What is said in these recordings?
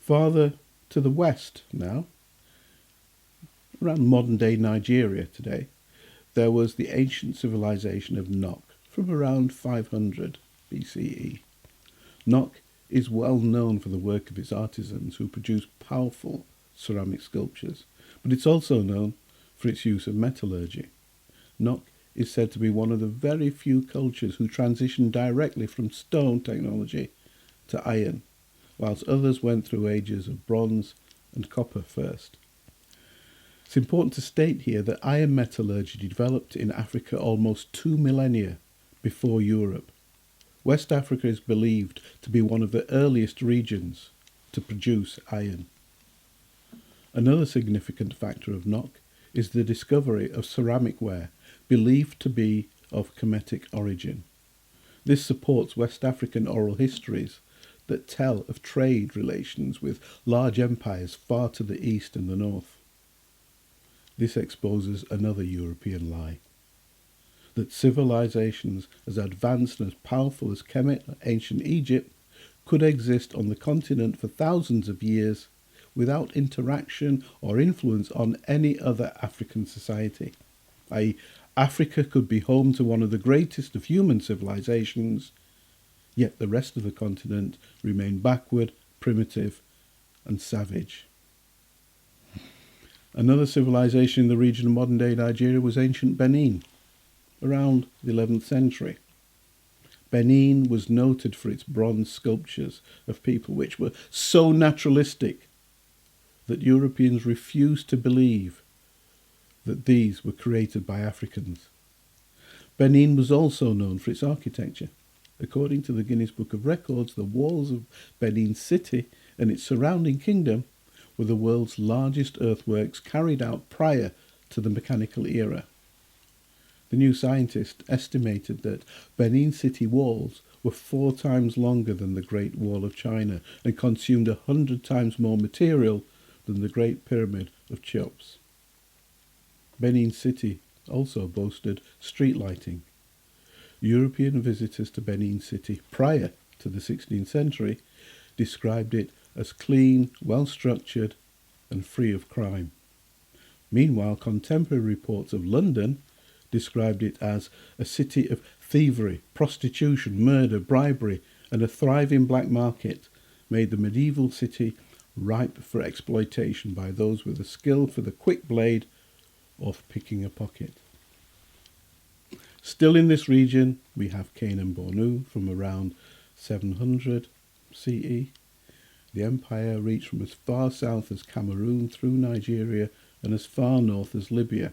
Farther to the west now, around modern-day Nigeria today, there was the ancient civilization of Nok from around 500 BCE. Nok is well known for the work of its artisans who produce powerful ceramic sculptures, but it's also known for its use of metallurgy. Nok is said to be one of the very few cultures who transitioned directly from stone technology to iron, whilst others went through ages of bronze and copper first. It's important to state here that iron metallurgy developed in Africa almost 2 millennia before Europe. West Africa is believed to be one of the earliest regions to produce iron. Another significant factor of Nok is the discovery of ceramic ware believed to be of Kemetic origin. This supports West African oral histories that tell of trade relations with large empires far to the east and the north. This exposes another European lie, that civilizations as advanced and as powerful as Kemet or ancient Egypt could exist on the continent for thousands of years without interaction or influence on any other African society, i.e., Africa could be home to one of the greatest of human civilizations, yet the rest of the continent remained backward, primitive, and savage. Another civilization in the region of modern-day Nigeria was ancient Benin, around the 11th century. Benin was noted for its bronze sculptures of people which were so naturalistic that Europeans refused to believe that these were created by Africans. Benin was also known for its architecture. According to the Guinness Book of Records, the walls of Benin City and its surrounding kingdom were the world's largest earthworks carried out prior to the mechanical era. The New Scientist estimated that Benin City walls were 4 times longer than the Great Wall of China and consumed 100 times more material than the Great Pyramid of Cheops. Benin City also boasted street lighting. European visitors to Benin City prior to the 16th century described it as clean, well-structured, and free of crime. Meanwhile, contemporary reports of London described it as a city of thievery, prostitution, murder, bribery, and a thriving black market made the medieval city ripe for exploitation by those with a skill for the quick blade or for picking a pocket. Still in this region, we have Kanem-Bornu from around 700 CE. The empire reached from as far south as Cameroon through Nigeria and as far north as Libya.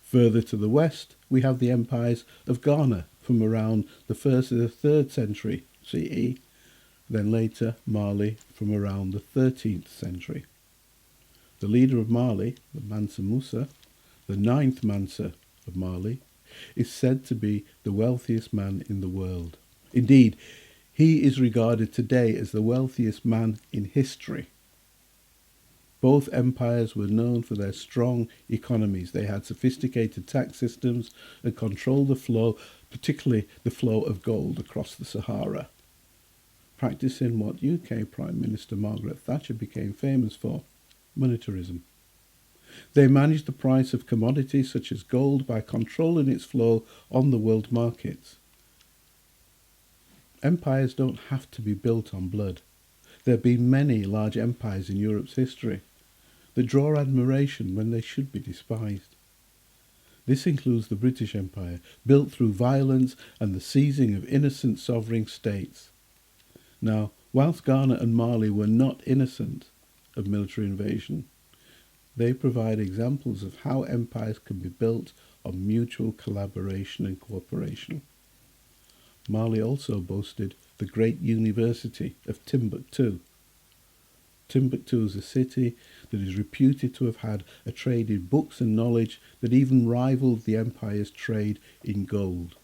Further to the west, we have the empires of Ghana from around the 1st to the 3rd century CE, then later Mali from around the 13th century. The leader of Mali, the Mansa Musa, the 9th Mansa of Mali, is said to be the wealthiest man in the world. Indeed, he is regarded today as the wealthiest man in history. Both empires were known for their strong economies. They had sophisticated tax systems and controlled the flow, particularly the flow of gold across the Sahara, practicing what UK Prime Minister Margaret Thatcher became famous for, monetarism. They managed the price of commodities such as gold by controlling its flow on the world markets. Empires don't have to be built on blood. There have been many large empires in Europe's history that draw admiration when they should be despised. This includes the British Empire, built through violence and the seizing of innocent sovereign states. Now, whilst Ghana and Mali were not innocent of military invasion, they provide examples of how empires can be built on mutual collaboration and cooperation. Mali also boasted the great university of Timbuktu. Timbuktu is a city that is reputed to have had a trade in books and knowledge that even rivaled the empire's trade in gold.